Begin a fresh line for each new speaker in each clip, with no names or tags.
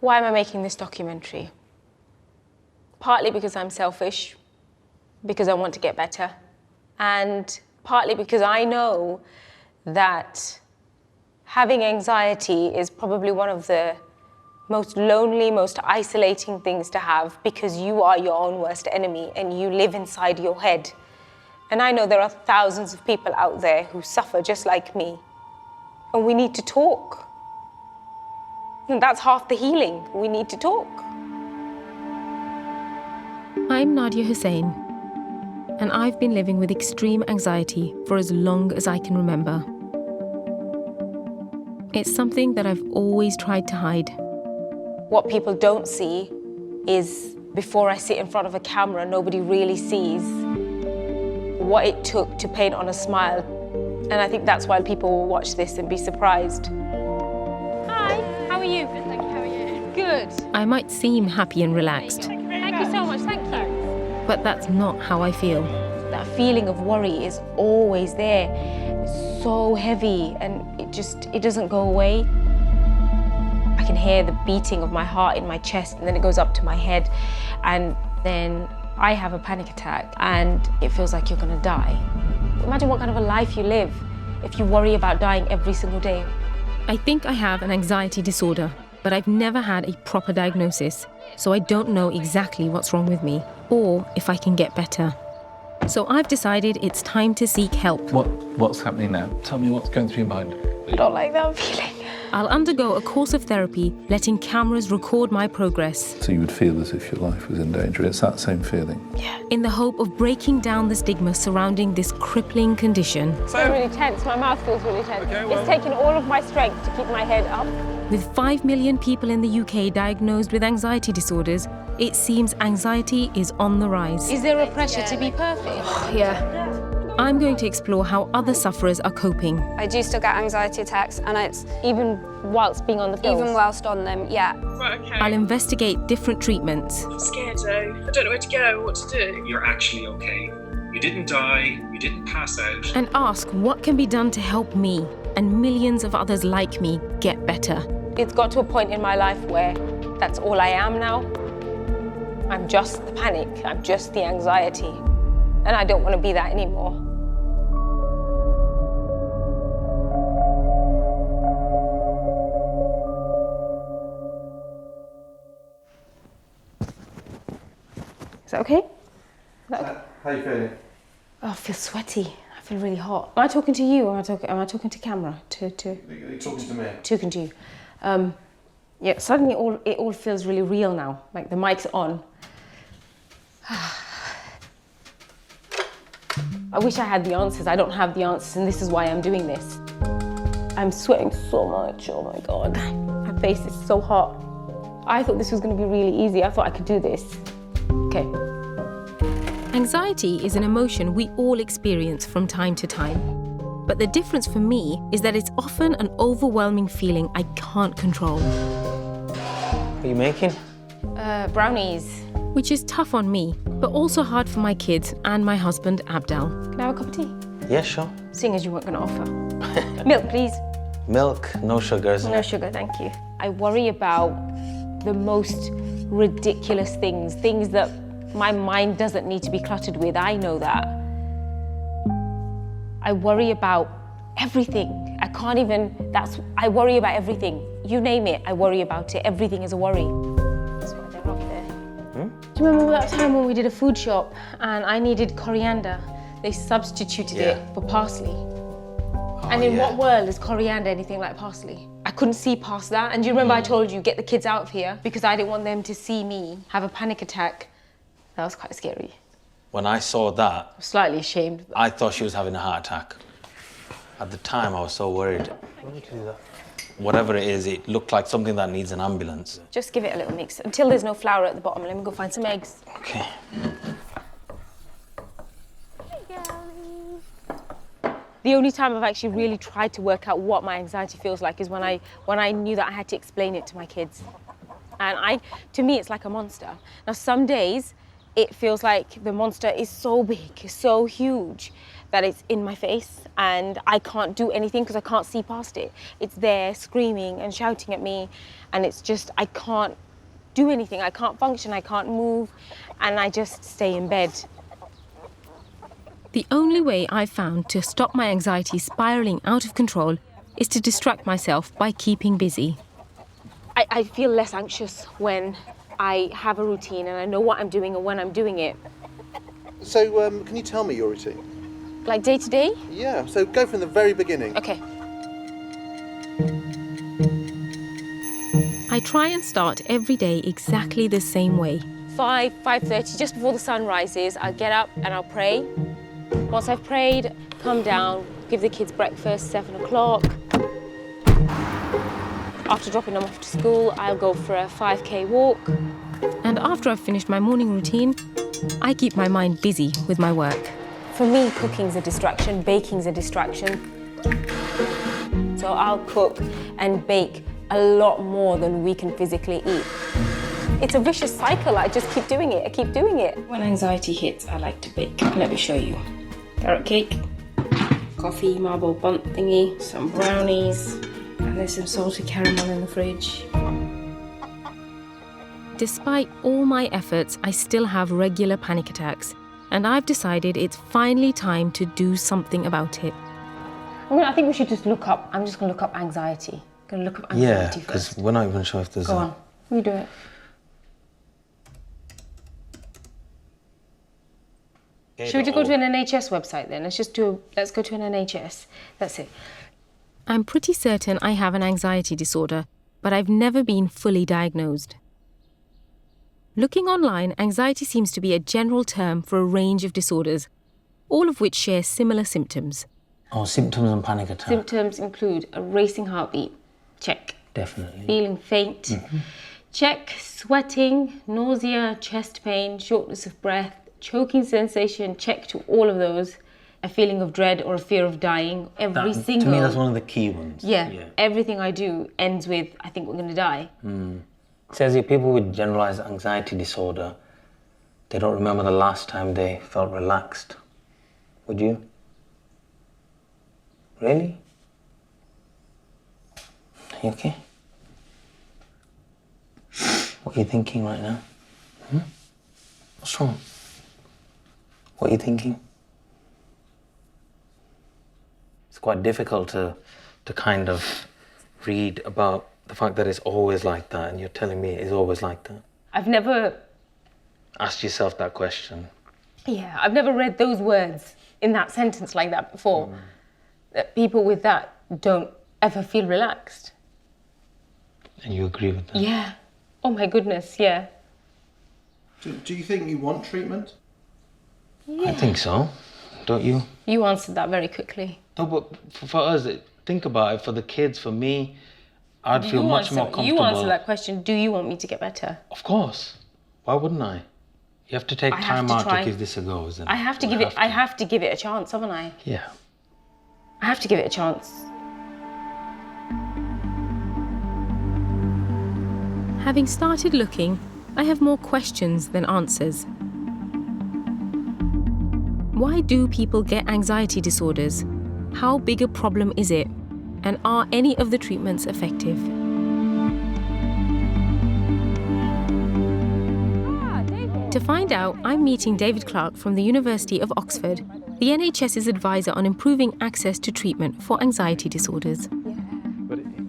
Why am I making this documentary? Partly because I'm selfish, because I want to get better, and partly because I know that having anxiety is probably one of the most lonely, most isolating things to have, because you are your own worst enemy and you live inside your head. And I know there are thousands of people out there who suffer just like me. And we need to talk. And that's half the healing. We need to talk.
I'm Nadiya Hussain, and I've been living with extreme anxiety for as long as I can remember. It's something that I've always tried to hide.
What people don't see is before I sit in front of a camera, nobody really sees what it took to paint on a smile. And I think that's why people will watch this and be surprised. Hi, how are you?
Good, thank you. How are you?
Good.
I might seem happy and relaxed,
Thank you so much, thank you.
but that's not how I feel.
That feeling of worry is always there. It's so heavy and it doesn't go away. I can hear the beating of my heart in my chest, and then it goes up to my head, and then I have a panic attack and it feels like you're gonna die. Imagine what kind of a life you live if you worry about dying every single day.
I think I have an anxiety disorder, but I've never had a proper diagnosis, so I don't know exactly what's wrong with me or if I can get better. So I've decided it's time to seek help.
What's happening now? Tell me what's going through your mind.
I don't like that feeling.
I'll undergo a course of therapy, letting cameras record my progress,
So you would feel as if your life was in danger. It's that same feeling.
in the hope of breaking down the stigma surrounding this crippling condition.
I feel really tense, my mouth feels really tense. It's taken all of my strength to keep my head up.
With 5 million people in the UK diagnosed with anxiety disorders, it seems anxiety is on the rise.
Is there a pressure to be perfect?
Yeah.
I'm going to explore how other sufferers are coping.
I do still get anxiety attacks, and it's
Even whilst being on the pills?
even whilst on them, yeah.
Right, okay.
I'll investigate different treatments,
I'm scared though. I don't know where to go or what to do.
You're actually okay. You didn't die, you didn't pass out.
and ask what can be done to help me and millions of others like me get better.
It's got to a point in my life where that's all I am now. I'm just the panic, I'm just the anxiety. And I don't want to be that anymore. Is that okay? Is that okay?
How are you feeling?
Oh, I feel sweaty. I feel really hot. Am I talking to you or am I talking to camera?
You're talking to me.
Talking to you. Yeah, suddenly it all feels really real now. Like the mic's on. I wish I had the answers. I don't have the answers, and this is why I'm doing this. I'm sweating so much. Oh my God. My face is so hot. I thought this was going to be really easy. I thought I could do this. Okay.
Anxiety is an emotion we all experience from time to time. But the difference for me is that it's often an overwhelming feeling I can't control,
What are you making?
Brownies.
which is tough on me, but also hard for my kids and my husband, Abdel.
Can I have a cup of tea?
Yeah, sure.
Seeing as you weren't going to offer. Milk, please.
Milk, no sugars.
No sugar, thank you. I worry about the most ridiculous things that my mind doesn't need to be cluttered with. I know that. I worry about everything. I worry about everything. You name it, I worry about it. Everything is a worry. That's why they're up there. Do you remember that time when we did a food shop and I needed coriander? They substituted it for parsley. And in what world is coriander anything like parsley? I couldn't see past that. And do you remember I told you, get the kids out of here because I didn't want them to see me have a panic attack? That was quite scary.
When I saw that,
I'm slightly ashamed.
I thought she was having a heart attack. At the time, I was so worried. Whatever it is, it looked like something that needs an ambulance.
Just give it a little mix until there's no flour at the bottom. Let me go find some eggs.
Okay.
The only time I've actually really tried to work out what my anxiety feels like is when I knew that I had to explain it to my kids. And to me, it's like a monster. Now, some days, it feels like the monster is so big, so huge, that it's in my face and I can't do anything because I can't see past it. It's there screaming and shouting at me, and it's just, I can't do anything. I can't function, I can't move, and I just stay in bed.
The only way I've found to stop my anxiety spiraling out of control is to distract myself by keeping busy.
I feel less anxious when I have a routine and I know what I'm doing and when I'm doing it.
So, can you tell me your routine?
Like day to day?
Yeah, so go from the very beginning.
Okay.
I try and start every day exactly the same way.
5:30, just before the sun rises, I'll get up and I'll pray. Once I've prayed, come down, give the kids breakfast, 7 o'clock. After dropping them off to school, I'll go for a 5K walk.
And after I've finished my morning routine, I keep my mind busy with my work.
For me, cooking's a distraction, baking's a distraction. So I'll cook and bake a lot more than we can physically eat. It's a vicious cycle. I just keep doing it. I keep doing it.
When anxiety hits, I like to bake. Let me show you. Carrot cake, coffee, marble bundt thingy, some brownies, and there's some salted caramel in the fridge. Despite all my efforts, I still have regular panic attacks, and I've decided it's finally time to do something about it.
I think we should just look up. I'm just going to look up anxiety. Going to look up
Yeah,
anxiety
because
first.
we're not even sure if there's
Go on. You do it. Should we just go to an NHS website then? Let's go to an NHS. That's it.
I'm pretty certain I have an anxiety disorder, but I've never been fully diagnosed. Looking online, anxiety seems to be a general term for a range of disorders, all of which share similar symptoms.
Oh, symptoms and panic attack.
Symptoms include a racing heartbeat. Check.
Definitely.
Feeling faint. Check. Sweating, nausea, chest pain, shortness of breath, choking sensation. Check to all of those. A feeling of dread or a fear of dying. Every single...
To me, that's one of the key ones.
Yeah. Everything I do ends with, I think we're going to die.
It says here, people with generalized anxiety disorder, they don't remember the last time they felt relaxed. Would you? Really? Are you okay? What are you thinking right now? What's wrong? What are you thinking? It's quite difficult to kind of read about the fact that it's always like that, and you're telling me it's always like that.
I've never...
Ask yourself that question.
Yeah, I've never read those words in that sentence like that before. That people with that don't ever feel relaxed.
And you agree with that?
Yeah. Oh my goodness, yeah.
Do you think you want treatment?
Yeah.
I think so. Don't you?
You answered that very quickly.
No, but for us, think about it. For the kids, for me, I'd feel much more comfortable.
You answer that question. Do you want me to get better?
Of course. Why wouldn't I? You have to take time out to give this a go, isn't it?
I have to give it a chance, haven't I?
Yeah.
I have to give it a chance.
Having started looking, I have more questions than answers. Why do people get anxiety disorders? How big a problem is it? And are any of the treatments effective? To find out, I'm meeting David Clark from the University of Oxford, the NHS's advisor on improving access to treatment for anxiety disorders.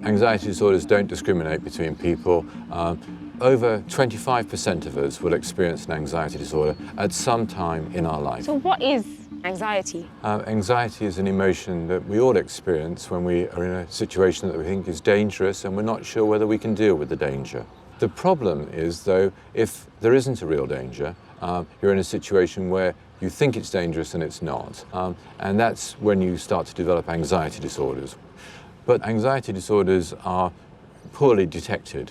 Anxiety disorders don't discriminate between people. Over 25% of us will experience an anxiety disorder at some time in our life.
So what is anxiety?
Anxiety is an emotion that we all experience when we are in a situation that we think is dangerous and we're not sure whether we can deal with the danger. The problem is, though, if there isn't a real danger, you're in a situation where you think it's dangerous and it's not. And that's when you start to develop anxiety disorders. But anxiety disorders are poorly detected.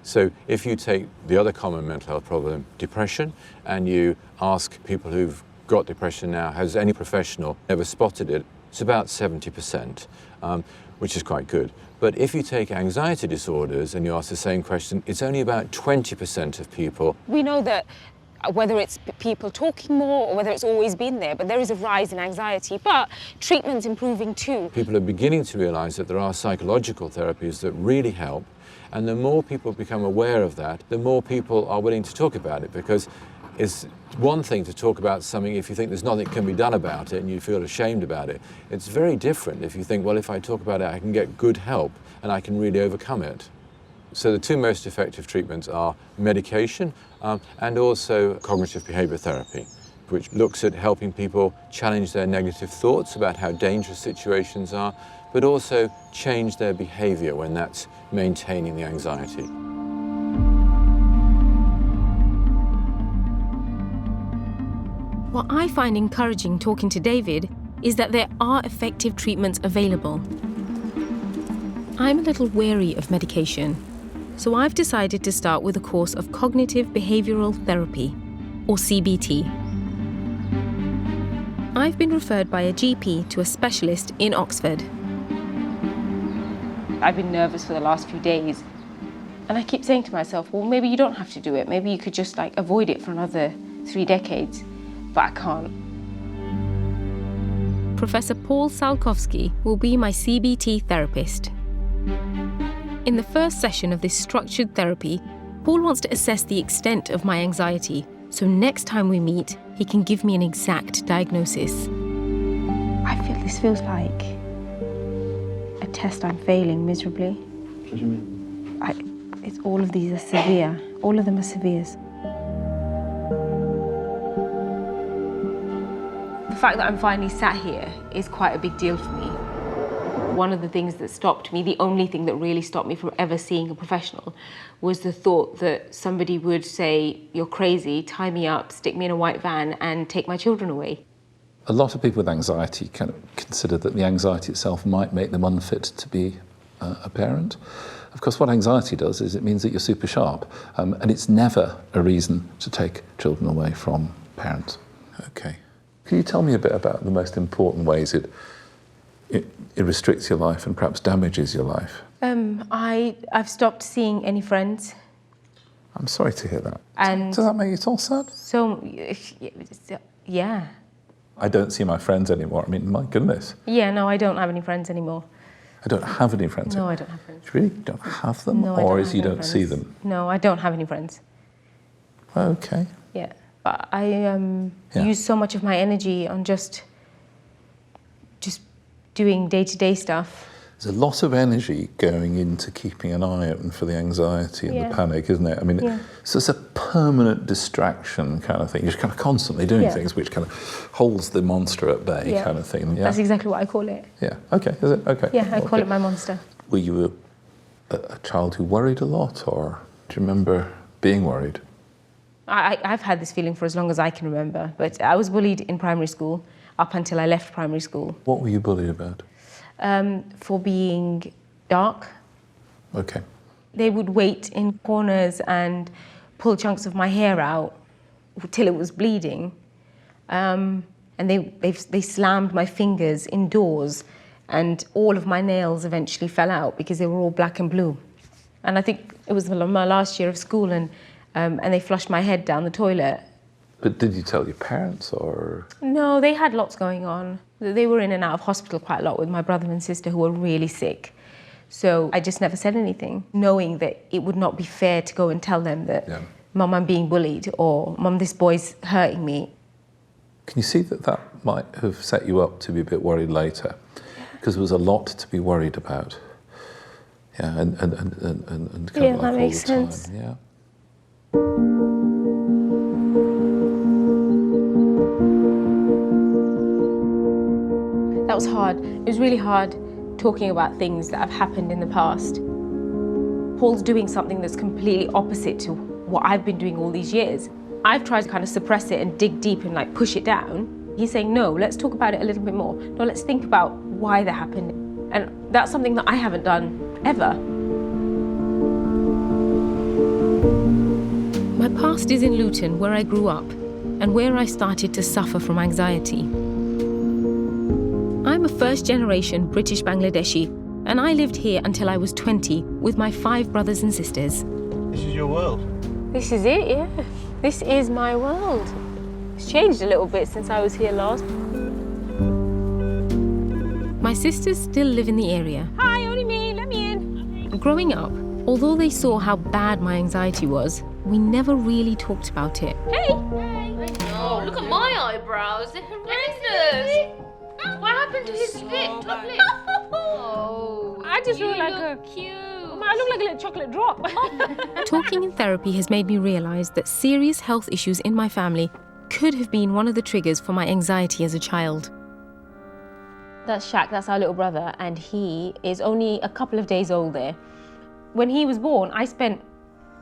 So if you take the other common mental health problem, depression, and you ask people who've got depression now, has any professional ever spotted it? It's about 70%, which is quite good. But if you take anxiety disorders and you ask the same question, it's only about 20% of people.
We know that whether it's people talking more or whether it's always been there, but there is a rise in anxiety. But treatment's improving too.
People are beginning to realise that there are psychological therapies that really help, and the more people become aware of that, the more people are willing to talk about it, because it's one thing to talk about something if you think there's nothing can be done about it and you feel ashamed about it. It's very different if you think, well, if I talk about it, I can get good help and I can really overcome it. So the two most effective treatments are medication and also cognitive behaviour therapy, which looks at helping people challenge their negative thoughts about how dangerous situations are, but also change their behaviour when that's maintaining the anxiety.
What I find encouraging talking to David is that there are effective treatments available. I'm a little wary of medication, so I've decided to start with a course of cognitive behavioural therapy, or CBT. I've been referred by a GP to a specialist in Oxford.
I've been nervous for the last few days, and I keep saying to myself, well, maybe you don't have to do it. Maybe you could just avoid it for another 3 decades, but I can't.
Professor Paul Salkowski will be my CBT therapist. In the first session of this structured therapy, Paul wants to assess the extent of my anxiety, so next time we meet, he can give me an exact diagnosis.
I feel this feels like a test I'm failing miserably.
What do you mean?
It's all of these are severe. All of them are severes. The fact that I'm finally sat here is quite a big deal for me. One of the things that stopped me, the only thing that really stopped me from ever seeing a professional, was the thought that somebody would say, you're crazy, tie me up, stick me in a white van and take my children away.
A lot of people with anxiety kind of consider that the anxiety itself might make them unfit to be a parent. Of course, what anxiety does is it means that you're super sharp, and it's never a reason to take children away from parents. Okay. Can you tell me a bit about the most important ways it restricts your life and perhaps damages your life?
I've stopped seeing any friends.
I'm sorry to hear that.
And
does that make you all sad?
So, yeah.
I don't see my friends anymore. I mean, my goodness.
Yeah, no, I don't have any friends anymore.
I don't have any friends
No,
anymore.
I don't have friends.
You really don't have them?
No, I
or
don't
is
have
you
any
don't
friends.
see them?
No, I don't have any friends.
Okay.
Yeah, but I use so much of my energy on just doing day-to-day stuff.
There's a lot of energy going into keeping an eye open for the anxiety and
Yeah.
the panic, isn't it? I mean, so it's a permanent distraction kind of thing. You're just kind of constantly doing things which kind of holds the monster at bay kind of thing. Yeah.
That's exactly what I call it.
Yeah. Okay. Is it? Okay.
Yeah, I call it my monster.
Were you a child who worried a lot, or do you remember being worried?
I've had this feeling for as long as I can remember, but I was bullied in primary school up until I left primary school.
What were you bullied about?
For being dark.
Okay.
They would wait in corners and pull chunks of my hair out till it was bleeding. And they slammed my fingers indoors, and all of my nails eventually fell out because they were all black and blue. And I think it was my last year of school, and they flushed my head down the toilet.
But did you tell your parents, or?
No, they had lots going on. They were in and out of hospital quite a lot with my brother and sister who were really sick. So I just never said anything, knowing that it would not be fair to go and tell them that, Mum, I'm being bullied, or Mum, this boy's hurting me.
Can you see that that might have set you up to be a bit worried later? Because there was a lot to be worried about. Yeah, and kind of like
that
all
makes
the time.
sense.
Yeah.
That was hard. It was really hard talking about things that have happened in the past. Paul's doing something that's completely opposite to what I've been doing all these years. I've tried to kind of suppress it and dig deep and push it down. He's saying, no, let's talk about it a little bit more. No, let's think about why that happened. And that's something that I haven't done ever.
My past is in Luton, where I grew up, and where I started to suffer from anxiety. I'm a first-generation British Bangladeshi, and I lived here until I was 20 with my 5 brothers and sisters.
This is your world.
This is it, yeah. This is my world. It's changed a little bit since I was here last.
My sisters still live in the area.
Hi, only me, let me in.
Growing up, although they saw how bad my anxiety was, we never really talked about it.
Hey.
Oh, look at my eyebrows. They're horrendous. What happened to his lip? Top lip? Oh,
I just
you
look like
look cute.
I look like a little chocolate drop.
Talking in therapy has made me realise that serious health issues in my family could have been one of the triggers for my anxiety as a child.
That's Shaq, that's our little brother, and he is only a couple of days old there. When he was born, I spent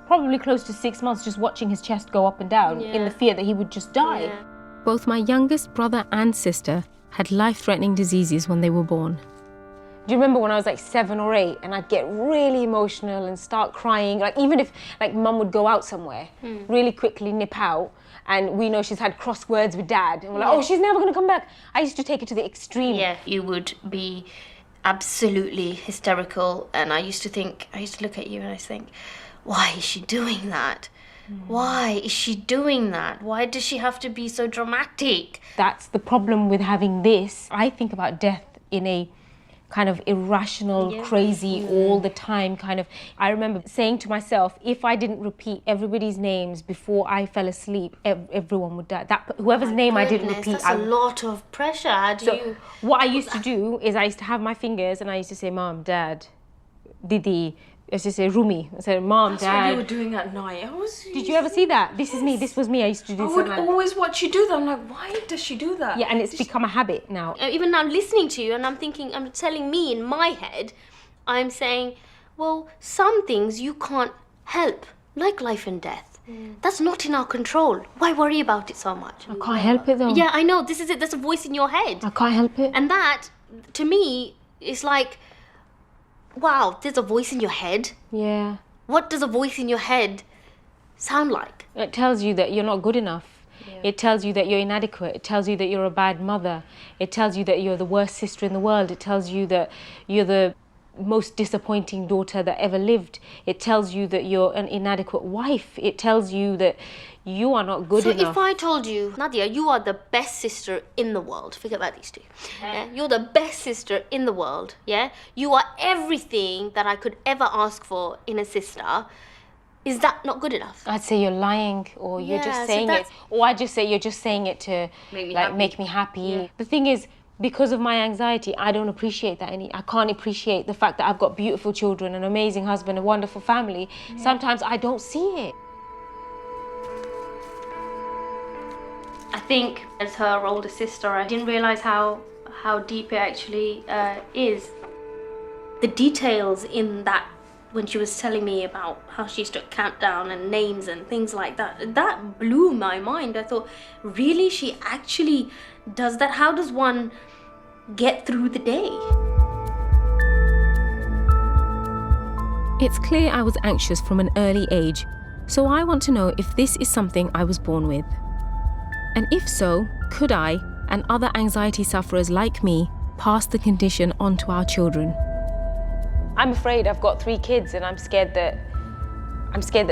probably close to 6 months just watching his chest go up and down in the fear that he would just die.
Yeah.
Both my youngest brother and sister had life-threatening diseases when they were born.
Do you remember when I was like 7 or 8 and I'd get really emotional and start crying? Like even if like mum would go out somewhere, really quickly nip out, and we know she's had crosswords with dad, and we're like, oh, she's never gonna come back. I used to take it to the extreme.
Yeah, you would be absolutely hysterical, and I used to look at you and I think, why is she doing that? Why is she doing that? Why does she have to be so dramatic?
That's the problem with having this. I think about death in a kind of irrational, crazy, all the time kind of. I remember saying to myself, if I didn't repeat everybody's names before I fell asleep, everyone would die. Whoever's name I didn't repeat.
That's a lot of pressure. How do you...
What I used to do is I used to have my fingers and I used to say, Mom, Dad, Didi. I used to say Rumi. I said, Mom,
That's
Dad.
what you were doing at night.
Did you ever see that? This is me. This was me. I used to do
I would always watch you do that. I'm like, why does she do that?
Yeah, and it's become a habit now.
Even now listening to you and I'm thinking, I'm telling me in my head, I'm saying, well, some things you can't help, like life and death. That's not in our control. Why worry about it so much?
I can't help it though.
Yeah, I know. This is it. There's a voice in your head.
I can't help it.
And that, to me, is like, wow, there's a voice in your head.
Yeah.
What does a voice in your head sound like?
It tells you that you're not good enough. Yeah. It tells you that you're inadequate. It tells you that you're a bad mother. It tells you that you're the worst sister in the world. It tells you that you're the most disappointing daughter that ever lived. It tells you that you're an inadequate wife. It tells you that you are not good enough.
So if I told you, Nadiya, you are the best sister in the world, forget about these two. Yeah? You're the best sister in the world, yeah? You are everything that I could ever ask for in a sister. Is that not good enough?
I'd say you're lying, or you're just saying it. Or I'd just say you're just saying it to make me happy. Yeah. The thing is, because of my anxiety, I don't appreciate that I can't appreciate the fact that I've got beautiful children, an amazing husband, a wonderful family. Yeah. Sometimes I don't see it.
I think as her older sister, I didn't realise how deep it actually is. The details in that, when she was telling me about how she used to count down and names and things like that, that blew my mind. I thought, really? She actually does that? How does one get through the day?
It's clear I was anxious from an early age, so I want to know if this is something I was born with. And if so, could I, and other anxiety sufferers like me, pass the condition on to our children?
I'm afraid I've got 3 kids and I'm scared that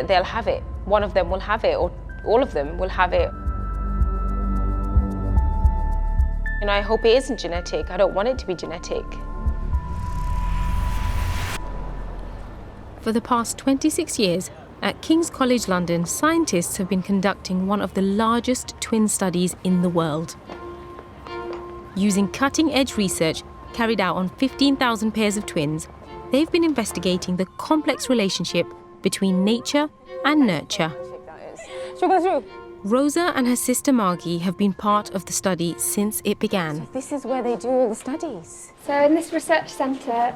they'll have it. One of them will have it, or all of them will have it. And I hope it isn't genetic. I don't want it to be genetic.
For the past 26 years, at King's College London, scientists have been conducting one of the largest twin studies in the world. Using cutting-edge research carried out on 15,000 pairs of twins, they've been investigating the complex relationship between nature and nurture. Rosa and her sister Margie have been part of the study since it began.
So this is where they do all the studies.
So in this research centre,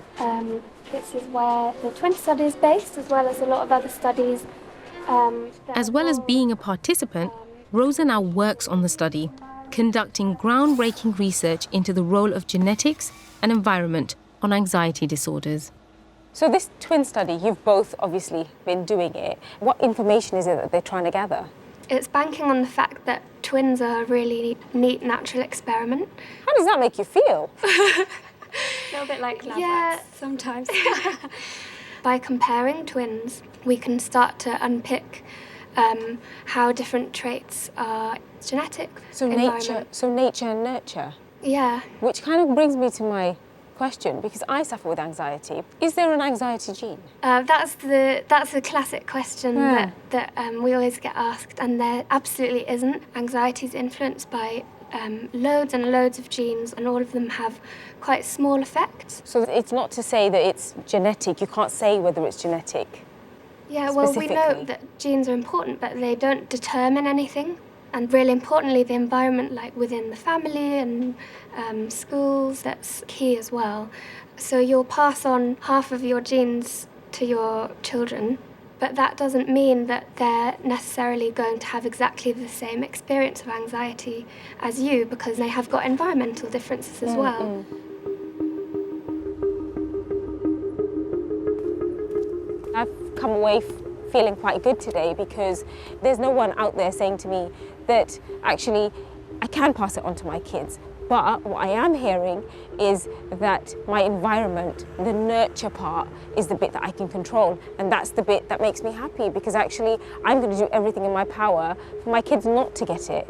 this is where the twin study is based, as well as a lot of other studies.
As well as being a participant, Rosa now works on the study, conducting groundbreaking research into the role of genetics and environment on anxiety disorders.
So this twin study, you've both obviously been doing it. What information is it that they're trying to gather?
It's banking on the fact that twins are a really neat natural experiment.
How does that make you feel?
A little bit like lab rats. Sometimes. By comparing twins, we can start to unpick how different traits are genetic.
So
environment.
nature and nurture.
Yeah.
Which kind of brings me to my question, because I suffer with anxiety. Is there an anxiety gene?
That's the classic question that we always get asked, and there absolutely isn't. Anxiety is influenced by loads and loads of genes, and all of them have quite small effects.
So it's not to say that it's genetic. You can't say whether it's genetic.
Yeah, well, we know that genes are important, but they don't determine anything. And really importantly, the environment, like within the family and schools, that's key as well. So you'll pass on half of your genes to your children, but that doesn't mean that they're necessarily going to have exactly the same experience of anxiety as you, because they have got environmental differences as well.
I've come away feeling quite good today because there's no one out there saying to me that actually I can pass it on to my kids. But what I am hearing is that my environment, the nurture part, is the bit that I can control. And that's the bit that makes me happy, because actually I'm going to do everything in my power for my kids not to get it.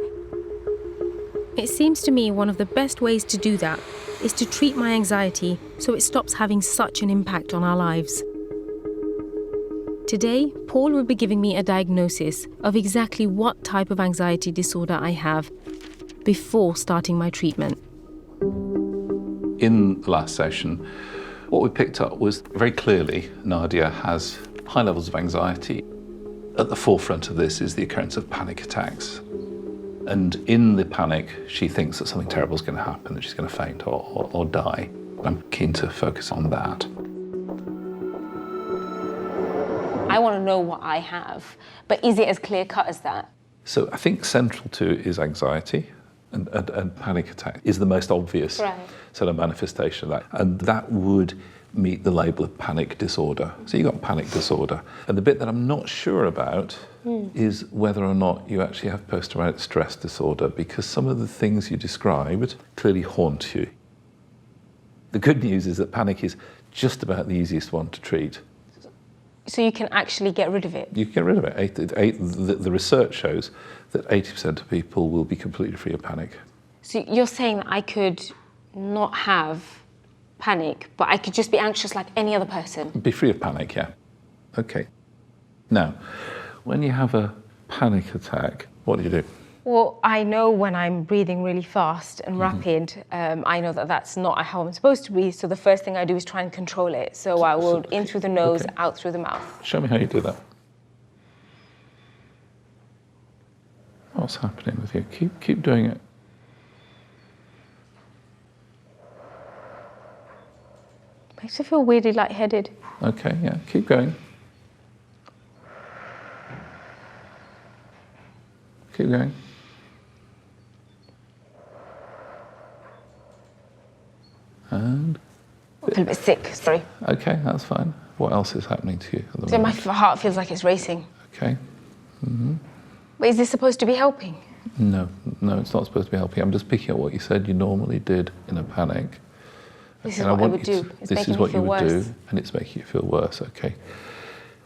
It seems to me one of the best ways to do that is to treat my anxiety so it stops having such an impact on our lives. Today, Paul will be giving me a diagnosis of exactly what type of anxiety disorder I have before starting my treatment.
In the last session, what we picked up was very clearly Nadiya has high levels of anxiety. At the forefront of this is the occurrence of panic attacks. And in the panic, she thinks that something terrible is going to happen, that she's going to faint or die. I'm keen to focus on that.
I want to know what I have, but is it as clear-cut as that?
So I think central to it is anxiety, and panic attack is the most obvious sort of manifestation of that. And that would meet the label of panic disorder. So you've got panic disorder. And the bit that I'm not sure about is whether or not you actually have post-traumatic stress disorder, because some of the things you described clearly haunt you. The good news is that panic is just about the easiest one to treat.
So you can actually get rid of it?
You can get rid of it. The research shows that 80% of people will be completely free of panic.
So you're saying that I could not have panic, but I could just be anxious like any other person?
Be free of panic, yeah. Okay. Now, when you have a panic attack, what do you do?
Well, I know when I'm breathing really fast and rapid, I know that that's not how I'm supposed to breathe, so the first thing I do is try and control it. So I will in through the nose, out through the mouth.
Show me how you do that. What's happening with you? Keep doing it.
Makes me feel weirdly lightheaded.
Okay, yeah, keep going. Keep going. And
a little bit sick, sorry.
Okay, that's fine. What else is happening to you at the
So my
moment?
heart feels like it's racing.
Okay.
But is this supposed to be helping?
No, it's not supposed to be helping. I'm just picking up what you said you normally did in a panic.
This is what I would do. It's
this is what you would do, and it's making you feel worse, okay.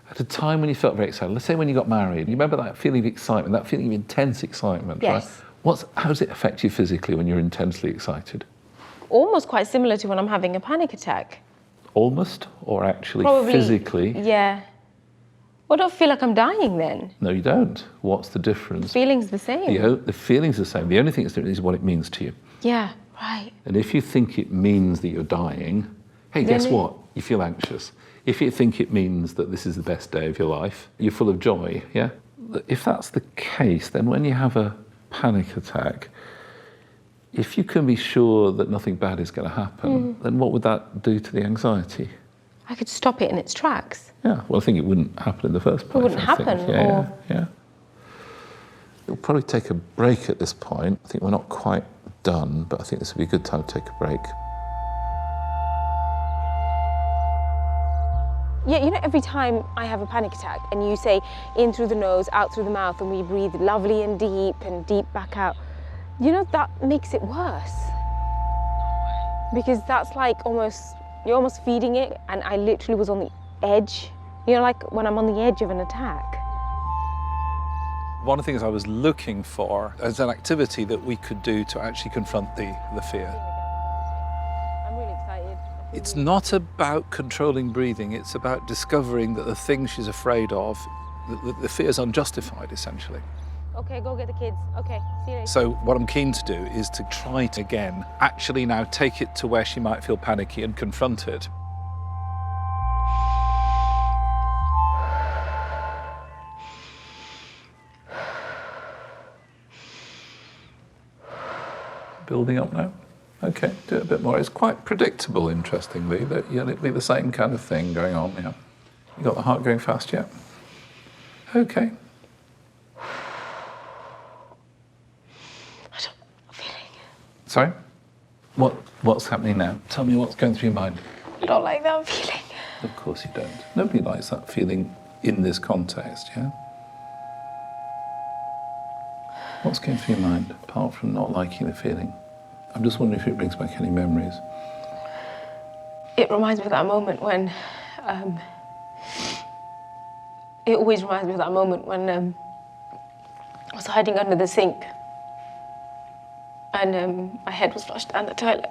At a time when you felt very excited, let's say when you got married, you remember that feeling of excitement, that feeling of intense excitement,
yes.
Right? How does it affect you physically when you're intensely excited?
Almost quite similar to when I'm having a panic attack.
Almost, or actually
Probably,
physically?
Yeah. Well, I don't feel like I'm dying then.
No, you don't. What's the difference?
The feeling's the same.
The feeling's the same. The only thing that's different is what it means to you.
Yeah, right.
And if you think it means that you're dying, hey, guess what? You feel anxious. If you think it means that this is the best day of your life, you're full of joy, yeah? If that's the case, then when you have a panic attack, if you can be sure that nothing bad is going to happen, then what would that do to the anxiety?
I could stop it in its tracks.
Yeah, well, I think it wouldn't happen in the first place.
It wouldn't happen,
Yeah. We'll probably take a break at this point. I think we're not quite done, but I think this would be a good time to take a break.
Yeah, you know, every time I have a panic attack and you say in through the nose, out through the mouth, and we breathe lovely and deep back out, you know, that makes it worse. Because that's like you're almost feeding it, and I literally was on the edge. You know, like when I'm on the edge of an attack.
One of the things I was looking for as an activity that we could do to actually confront the fear.
I'm really excited.
It's not about controlling breathing, it's about discovering that the thing she's afraid of, the fear is unjustified, essentially.
Okay, go get the kids. Okay, see you later.
So what I'm keen to do is to try to, again, actually now take it to where she might feel panicky and confront it. Building up now. Okay, do it a bit more. It's quite predictable, interestingly, that it'll be the same kind of thing going on, yeah. You got the heart going fast yet? Okay.
I don't feeling.
Sorry? What's happening now? Tell me what's going through your mind.
I don't like that feeling.
Of course you don't. Nobody likes that feeling in this context, yeah? What's going through your mind, apart from not liking the feeling? I'm just wondering if it brings back any memories.
It reminds me of that moment when, it always reminds me of that moment when I was hiding under the sink and my head was flushed down the toilet.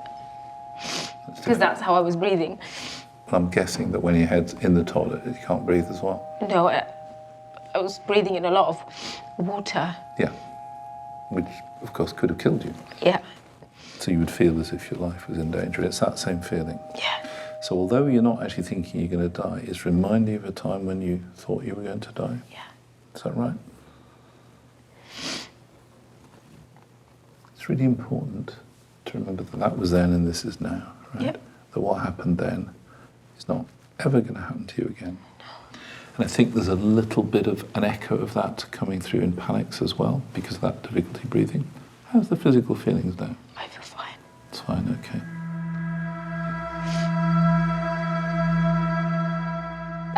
Because that's how I was breathing.
I'm guessing that when your head's in the toilet, you can't breathe as well.
No, I was breathing in a lot of water.
Yeah, which of course could have killed you.
Yeah.
So you would feel as if your life was in danger. It's that same feeling.
Yeah.
So although you're not actually thinking you're going to die, it's reminding you of a time when you thought you were going to die.
Yeah.
Is that right? It's really important to remember that that was then and this is now, right?
Yep.
That what happened then is not ever going to happen to you again. And I think there's a little bit of an echo of that coming through in panics as well, because of that difficulty breathing. How's the physical feelings now?
I feel fine.
It's fine, okay.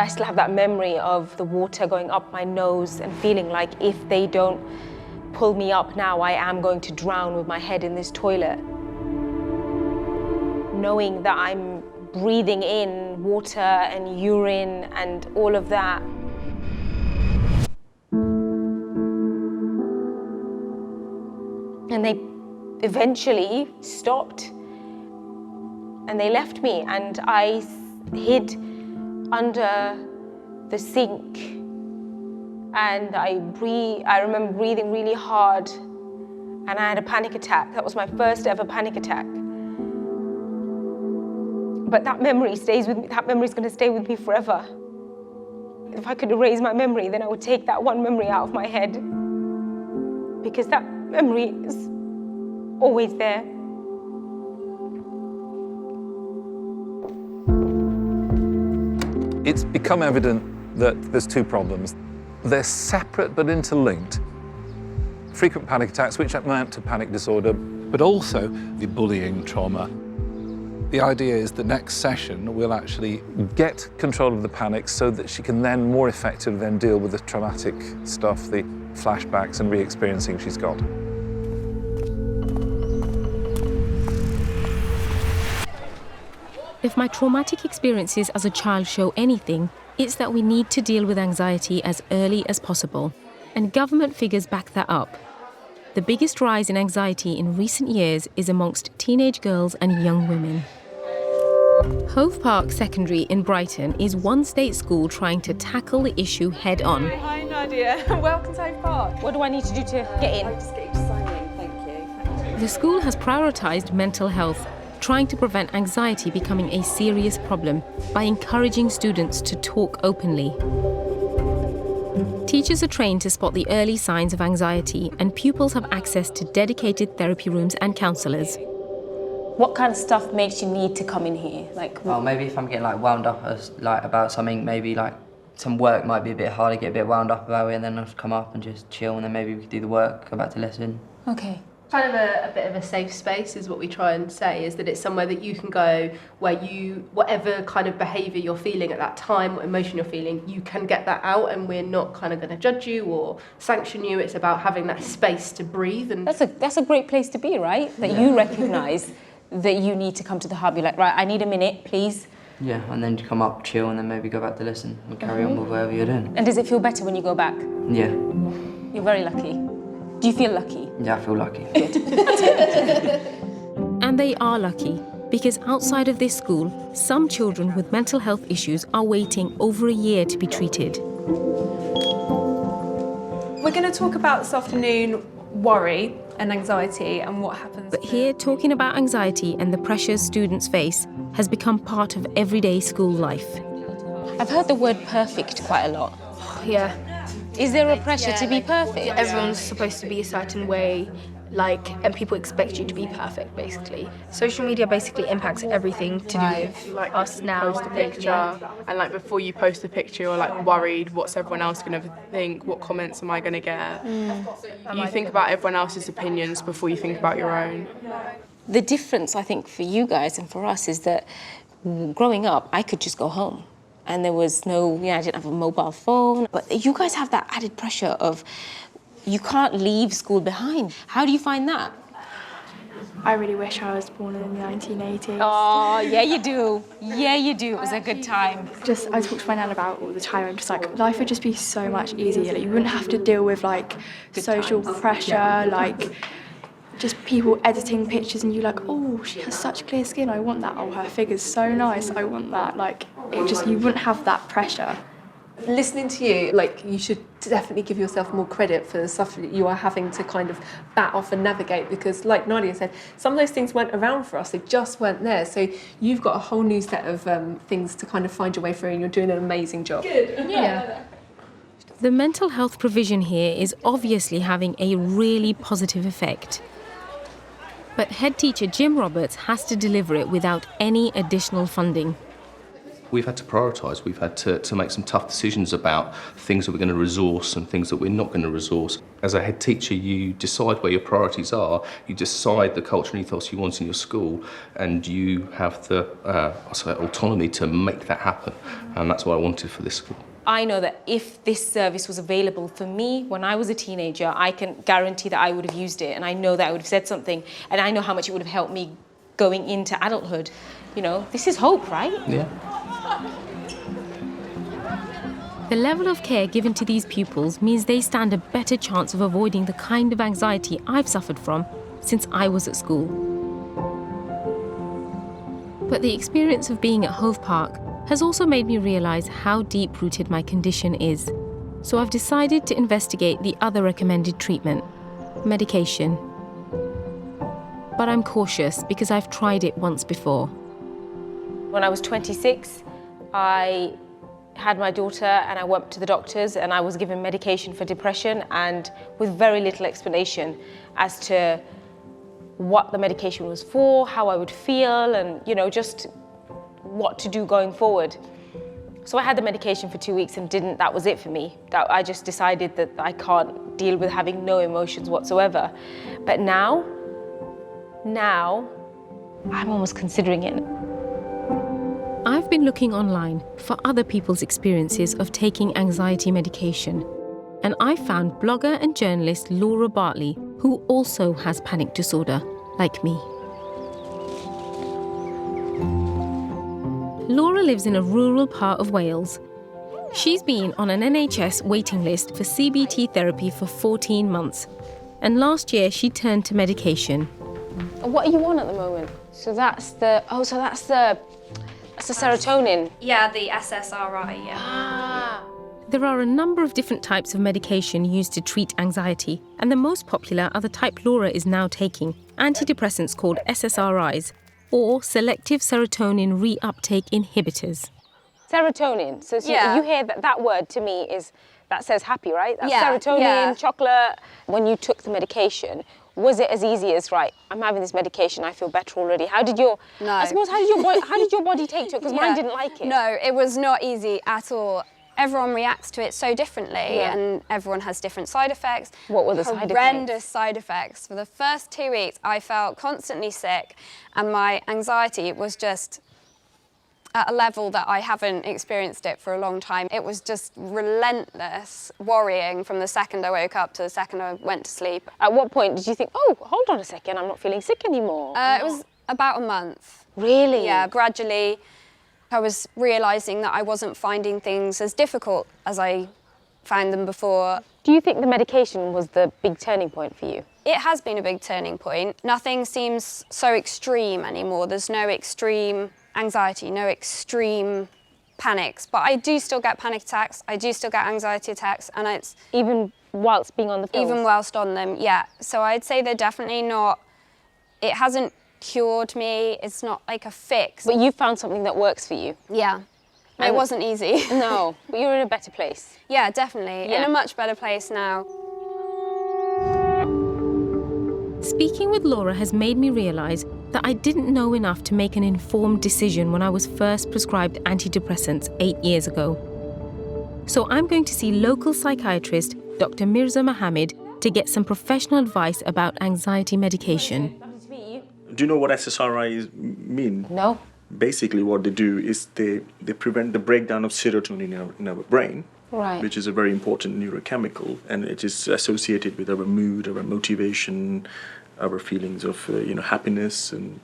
I still have that memory of the water going up my nose and feeling like if they don't pull me up now, I am going to drown with my head in this toilet. Knowing that I'm breathing in water and urine and all of that. And they eventually stopped and they left me and I hid under the sink and I remember breathing really hard and I had a panic attack. That was my first ever panic attack. But that memory stays with me. That memory's going to stay with me forever. If I could erase my memory, then I would take that one memory out of my head. Because that memory is always there.
It's become evident that there's two problems. They're separate but interlinked. Frequent panic attacks, which amount to panic disorder, but also the bullying trauma. The idea is the next session will actually get control of the panic so that she can then more effectively then deal with the traumatic stuff, the flashbacks and re-experiencing she's got.
If my traumatic experiences as a child show anything, it's that we need to deal with anxiety as early as possible. And government figures back that up. The biggest rise in anxiety in recent years is amongst teenage girls and young women. Hove Park Secondary in Brighton is one state school trying to tackle the issue head on.
Hi Nadia, welcome to Hove Park.
What do I need to do to get in?
I'll just get you to sign in, thank you.
The school has prioritised mental health, trying to prevent anxiety becoming a serious problem by encouraging students to talk openly. Teachers are trained to spot the early signs of anxiety, and pupils have access to dedicated therapy rooms and counsellors.
What kind of stuff makes you need to come in here?
Well, maybe if I'm getting wound up about something, maybe some work might be a bit hard, I get a bit wound up about it, and then I'll just come up and just chill, and then maybe we could do the work, go back to lesson.
Okay.
Kind of a bit of a safe space is what we try and say, is that it's somewhere that you can go where whatever kind of behaviour you're feeling at that time, what emotion you're feeling, you can get that out, and we're not kind of going to judge you or sanction you. It's about having that space to breathe. And
that's a great place to be, right? That you recognise that you need to come to the hub. You're like, right, I need a minute, please.
Yeah, and then you come up, chill, and then maybe go back to lesson and carry on with whatever you're doing.
And does it feel better when you go back?
Yeah.
You're very lucky. Do you feel lucky?
Yeah, I feel lucky.
And they are lucky, because outside of this school, some children with mental health issues are waiting over a year to be treated.
We're going to talk about this afternoon worry and anxiety and what happens.
But here, talking about anxiety and the pressures students face has become part of everyday school life.
I've heard the word perfect quite a lot.
Yeah.
Is there a pressure to be perfect?
Everyone's supposed to be a certain way, and people expect you to be perfect, basically. Social media basically impacts everything to do with us now.
Post a picture, and before you post a picture, you're worried, what's everyone else going to think? What comments am I going to get? You think about everyone else's opinions before you think about your own.
The difference, I think, for you guys and for us is that growing up, I could just go home. And there was no, I didn't have a mobile phone. But you guys have that added pressure of you can't leave school behind. How do you find that?
I really wish I was born in the 1980s.
Oh, yeah, you do. Yeah, you do. It was a good time.
I talk to my nan about it all the time. I'm just life would just be so much easier. You wouldn't have to deal with, social pressure, just people editing pictures and you oh, she has such clear skin, I want that. Oh, her figure's so nice, I want that. You wouldn't have that pressure.
Listening to you, you should definitely give yourself more credit for the stuff that you are having to kind of bat off and navigate, because like Nadiya said, some of those things weren't around for us, they just weren't there. So you've got a whole new set of things to kind of find your way through, and you're doing an amazing job.
Good. Yeah. The mental health provision here is obviously having a really positive effect. But head teacher Jim Roberts has to deliver it without any additional funding.
We've had to prioritise, we've had to make some tough decisions about things that we're going to resource and things that we're not going to resource. As a head teacher, you decide where your priorities are, you decide the culture and ethos you want in your school, and you have the autonomy to make that happen. And that's what I wanted for this school.
I know that if this service was available for me when I was a teenager, I can guarantee that I would have used it, and I know that I would have said something, and I know how much it would have helped me going into adulthood. This is hope, right?
Yeah.
The level of care given to these pupils means they stand a better chance of avoiding the kind of anxiety I've suffered from since I was at school. But the experience of being at Hove Park has also made me realise how deep-rooted my condition is. So I've decided to investigate the other recommended treatment, medication. But I'm cautious because I've tried it once before.
When I was 26, I had my daughter and I went to the doctors and I was given medication for depression, and with very little explanation as to what the medication was for, how I would feel, and just what to do going forward. So I had the medication for 2 weeks and that was it for me. I just decided that I can't deal with having no emotions whatsoever. But now I'm almost considering it.
I've been looking online for other people's experiences of taking anxiety medication, and I found blogger and journalist Laura Bartley, who also has panic disorder, like me. Laura lives in a rural part of Wales. She's been on an NHS waiting list for CBT therapy for 14 months, and last year she turned to medication.
What are you on at the moment? So that's the serotonin.
Yeah, the SSRI, yeah.
There are a number of different types of medication used to treat anxiety, and the most popular are the type Laura is now taking, antidepressants called SSRIs, or selective serotonin reuptake inhibitors.
Serotonin. So
Yeah.
you hear that word to me that says happy, right? That's
Yeah,
serotonin,
yeah.
chocolate. When you took the medication, was it as easy as, right, I'm having this medication, I feel better already? How did your body take to it? Because mine didn't like it.
No, it was not easy at all. Everyone reacts to it so differently, and everyone has different side effects.
What were the side effects?
Horrendous side effects. For the first 2 weeks, I felt constantly sick, and my anxiety was just at a level that I haven't experienced it for a long time. It was just relentless worrying from the second I woke up to the second I went to sleep.
At what point did you think, oh, hold on a second, I'm not feeling sick anymore?
It was about a month.
Really?
Yeah, gradually I was realising that I wasn't finding things as difficult as I found them before.
Do you think the medication was the big turning point for you?
It has been a big turning point. Nothing seems so extreme anymore. There's no extreme anxiety, no extreme panics. But I do still get panic attacks, I do still get anxiety attacks, and it's...
Even whilst being on the pills?
Even whilst on them, yeah. So I'd say they're definitely not... It hasn't cured me, it's not like a fix.
But you found something that works for you?
Yeah. It wasn't easy.
No, but you're in a better place.
Yeah, definitely.
Yeah.
In a much better place now.
Speaking with Laura has made me realise that I didn't know enough to make an informed decision when I was first prescribed antidepressants 8 years ago. So I'm going to see local psychiatrist Dr. Mirza Mohammed to get some professional advice about anxiety medication.
Do you know what SSRIs mean?
No.
Basically what they do is they prevent the breakdown of serotonin in our brain,
Right.
which is a very important neurochemical, and it is associated with our mood, our motivation, our feelings of happiness, and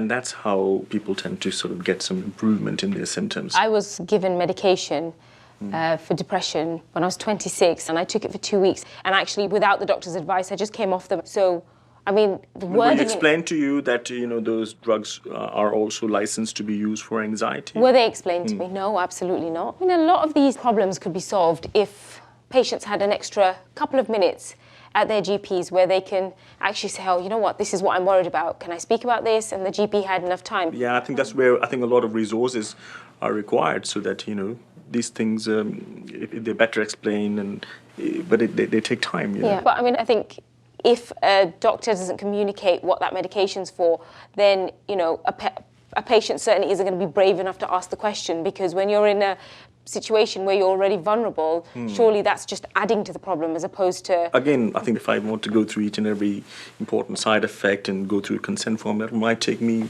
that's how people tend to sort of get some improvement in their symptoms.
I was given medication for depression when I was 26, and I took it for 2 weeks, and actually without the doctor's advice I just came off them. So I mean, the
Will
wording...
you explain to you that those drugs are also licensed to be used for anxiety?
Were they explained to me? No, absolutely not. I mean, a lot of these problems could be solved if patients had an extra couple of minutes at their GPs where they can actually say, oh, you know what, this is what I'm worried about. Can I speak about this? And the GP had enough time.
Yeah, I think that's where I think a lot of resources are required so that, these things, if they're better explained, but they take time.
Yeah, but I mean, I think if a doctor doesn't communicate what that medication's for, then, a patient certainly isn't going to be brave enough to ask the question, because when you're in a situation where you're already vulnerable, surely that's just adding to the problem as opposed to...
Again, I think if I want to go through each and every important side effect and go through a consent form, that might take me,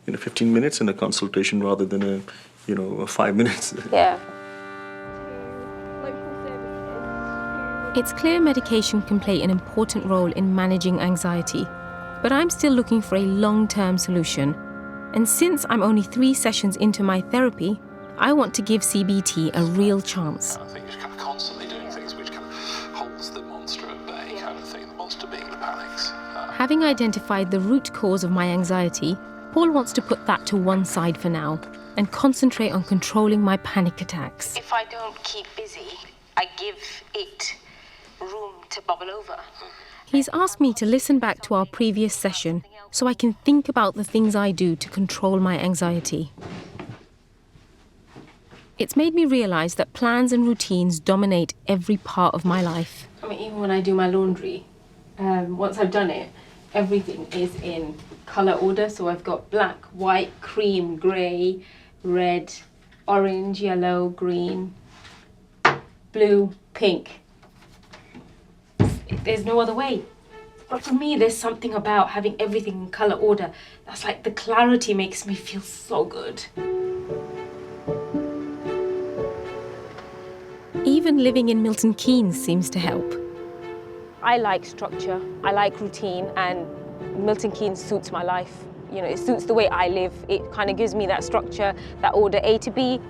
15 minutes in a consultation rather than 5 minutes.
Yeah.
It's clear medication can play an important role in managing anxiety, but I'm still looking for a long-term solution. And since I'm only 3 sessions into my therapy, I want to give CBT a real chance.
I think you're kind of constantly doing things which kind of holds the monster at bay, kind of thing, the monster being the panics.
Having identified the root cause of my anxiety, Paul wants to put that to one side for now and concentrate on controlling my panic attacks.
If I don't keep busy, I give it room to bubble over.
He's asked me to listen back to our previous session so I can think about the things I do to control my anxiety. It's made me realise that plans and routines dominate every part of my life.
I mean, even when I do my laundry, once I've done it, everything is in colour order. So I've got black, white, cream, grey, red, orange, yellow, green, blue, pink. There's no other way. But for me, there's something about having everything in colour order. That's like the clarity makes me feel so good.
Even living in Milton Keynes seems to help.
I like structure, I like routine, and Milton Keynes suits my life. It suits the way I live. It kind of gives me that structure, that order A to B.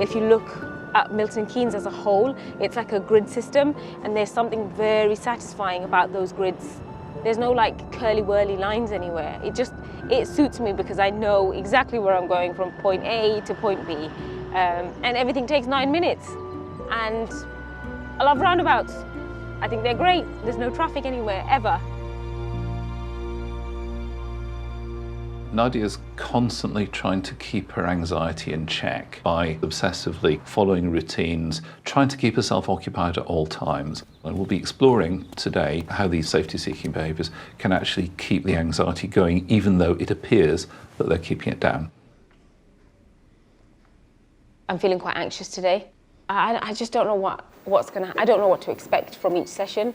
If you look at Milton Keynes as a whole, it's like a grid system, and there's something very satisfying about those grids. There's no curly-whirly lines anywhere. It suits me because I know exactly where I'm going from point A to point B. And everything takes 9 minutes. And I love roundabouts. I think they're great. There's no traffic anywhere, ever.
Nadiya's constantly trying to keep her anxiety in check by obsessively following routines, trying to keep herself occupied at all times. And we'll be exploring today how these safety-seeking behaviours can actually keep the anxiety going, even though it appears that they're keeping it down.
I'm feeling quite anxious today. I just don't know I don't know what to expect from each session.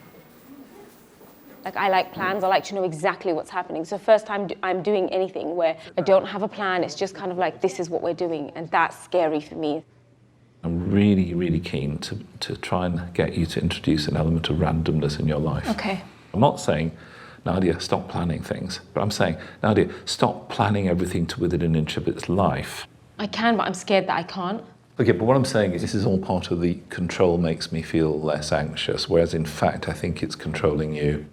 I like plans, I like to know exactly what's happening. So first time I'm doing anything where I don't have a plan, it's just kind of like, this is what we're doing, and that's scary for me.
I'm really, really keen to try and get you to introduce an element of randomness in your life.
Okay.
I'm not saying, Nadiya, stop planning things, but I'm saying, Nadiya, stop planning everything to within an inch of its life.
I can, but I'm scared that I can't.
Okay, but what I'm saying is this is all part of the control makes me feel less anxious, whereas in fact I think it's controlling you.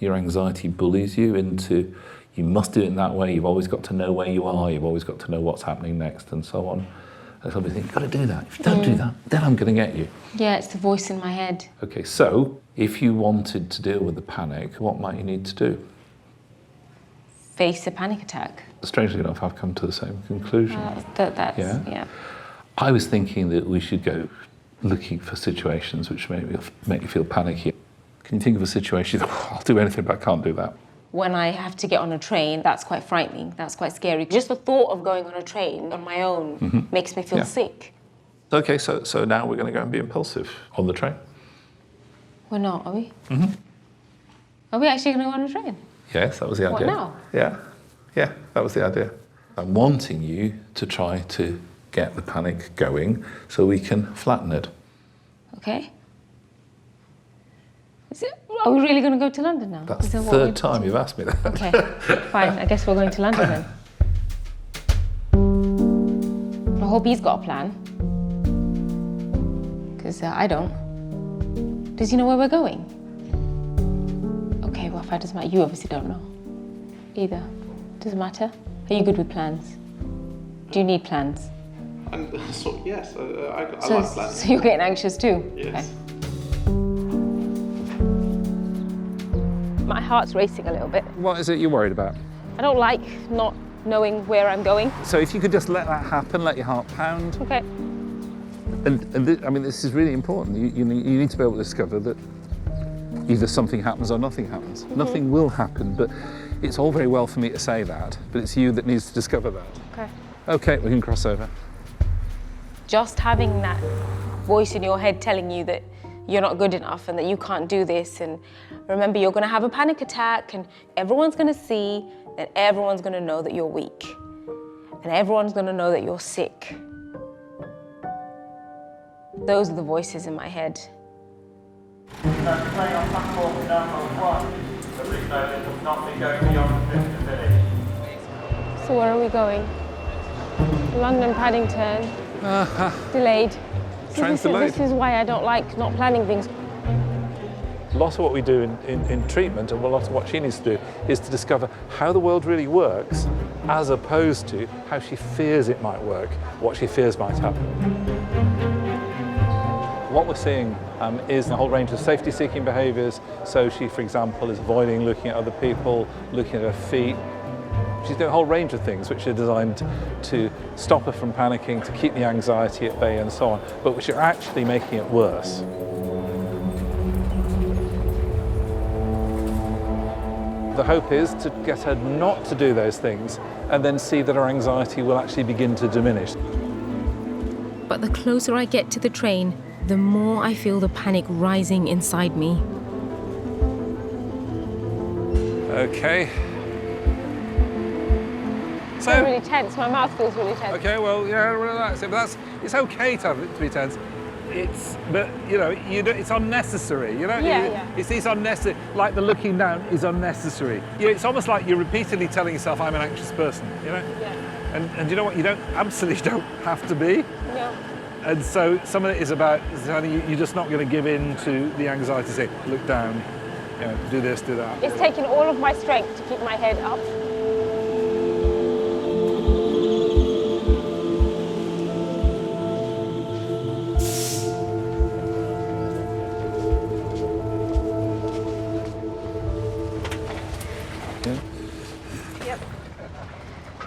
Your anxiety bullies you into, you must do it in that way, you've always got to know where you are, you've always got to know what's happening next and so on. And somebody thinks, you've got to do that. If you don't do that, then I'm going to get you.
Yeah, it's the voice in my head.
Okay, so if you wanted to deal with the panic, what might you need to do?
Face a panic attack.
Strangely enough, I've come to the same conclusion.
Yeah.
I was thinking that we should go looking for situations which make you feel panicky. Can you think of a situation, I'll do anything, but I can't do that?
When I have to get on a train, that's quite frightening, that's quite scary. Just the thought of going on a train on my own makes me feel sick.
Okay, so now we're going to go and be impulsive on the train.
We're not, are we? Are we actually going to go on a train?
Yes, that was the idea.
What now?
Yeah, that was the idea. I'm wanting you to try to get the panic going so we can flatten it.
Okay. Are we really going to go to London now?
That's the third time you've asked me that.
Okay, fine. I guess we're going to London then. I hope he's got a plan. Because I don't. Does he know where we're going? Okay, well, if that doesn't matter, you obviously don't know. Either. Doesn't matter. Are you good with plans? Do you need plans?
Yes, I like plans.
So you're getting anxious too?
Yes.
Okay. My heart's racing a little bit.
What is it you're worried about?
I don't like not knowing where I'm going.
So if you could just let that happen, let your heart pound.
Okay.
I mean, this is really important. You need to be able to discover that either something happens or nothing happens. Nothing will happen, but it's all very well for me to say that, but it's you that needs to discover that.
Okay.
Okay, we can cross over.
Just having that voice in your head telling you that you're not good enough and that you can't do this, and remember you're going to have a panic attack and everyone's going to see, and everyone's going to know that you're weak, and everyone's going to know that you're sick. Those are the voices in my head. So where are we going? London, Paddington. Delayed.
Train's delayed.
This is why I don't like not planning things.
A lot of what we do in treatment, and a lot of what she needs to do, is to discover how the world really works, as opposed to how she fears it might work, what she fears might happen. What we're seeing is a whole range of safety-seeking behaviours. So she, for example, is avoiding looking at other people, looking at her feet. She's doing a whole range of things which are designed to stop her from panicking, to keep the anxiety at bay and so on, but which are actually making it worse. The hope is to get her not to do those things and then see that her anxiety will actually begin to diminish.
But the closer I get to the train, the more I feel the panic rising inside me.
Okay.
So I'm really tense. My mouth feels really tense.
Okay, well, yeah, relax. But it's okay to have it to be tense. But it's unnecessary. It's unnecessary. Like the looking down is unnecessary. It's almost like you're repeatedly telling yourself, "I'm an anxious person." Yeah. And you know what? You absolutely don't have to be.
No.
And so some of it is about you're just not going to give in to the anxiety. Say, look down. Do this, do that.
It's taking all of my strength to keep my head up.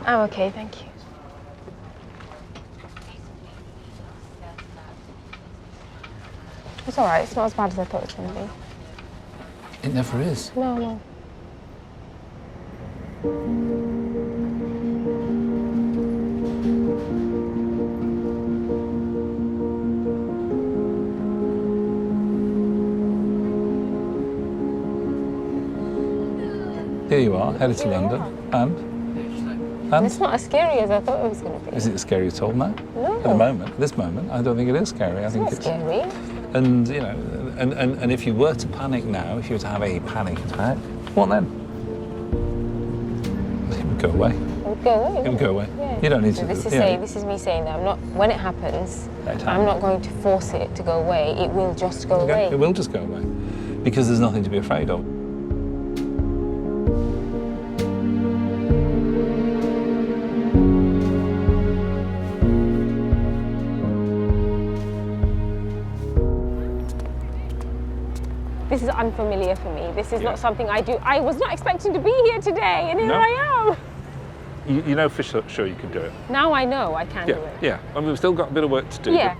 I'm okay, thank you. It's all right, it's not as bad as I thought it was going to be.
It never is.
No.
Here you are, headed to London, and?
It's not as scary as I thought it was going to be.
Isn't it scary at all now?
No.
At this moment, I don't think it is scary. I think it's
scary.
And and if you were to panic now, if you were to have a panic attack, what then? It would go away.
would go away.
It would go away.
Yeah.
You don't need
So
to.
this is
yeah.
this is me saying that I'm not. When it happens,
Anytime.
I'm not going to force it to go away. It will just go away.
It will just go away because there's nothing to be afraid of.
This is unfamiliar for me. This is not something I do. I was not expecting to be here today, and here
No.
I am.
You know for sure you can do it.
Now I know I can do it.
Yeah. I mean, we've still got a bit of work to do.
Yeah.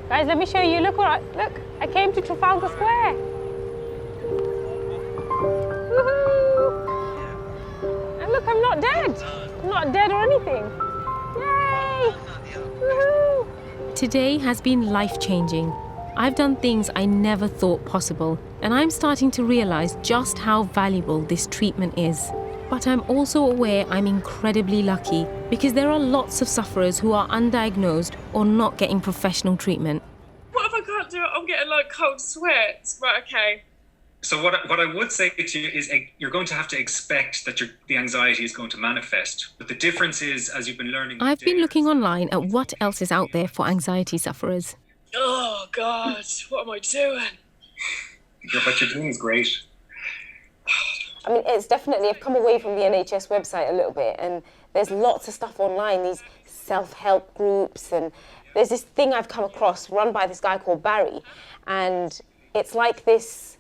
Guys, let me show you. Look look. I came to Trafalgar Square. Woohoo! And look, I'm not dead. I'm not dead or anything. Yay! Woohoo!
Today has been life-changing. I've done things I never thought possible, and I'm starting to realize just how valuable this treatment is. But I'm also aware I'm incredibly lucky because there are lots of sufferers who are undiagnosed or not getting professional treatment.
What if I can't do it? I'm getting like cold sweats. Right, okay.
So what I would say to you is you're going to have to expect that the anxiety is going to manifest. But the difference is, as you've been learning...
I've been looking online at what else is out there for anxiety sufferers.
Oh, God, what am I doing?
What you're doing is great.
I mean, it's definitely, I've come away from the NHS website a little bit, and there's lots of stuff online, these self-help groups, and there's this thing I've come across run by this guy called Barry, and it's like this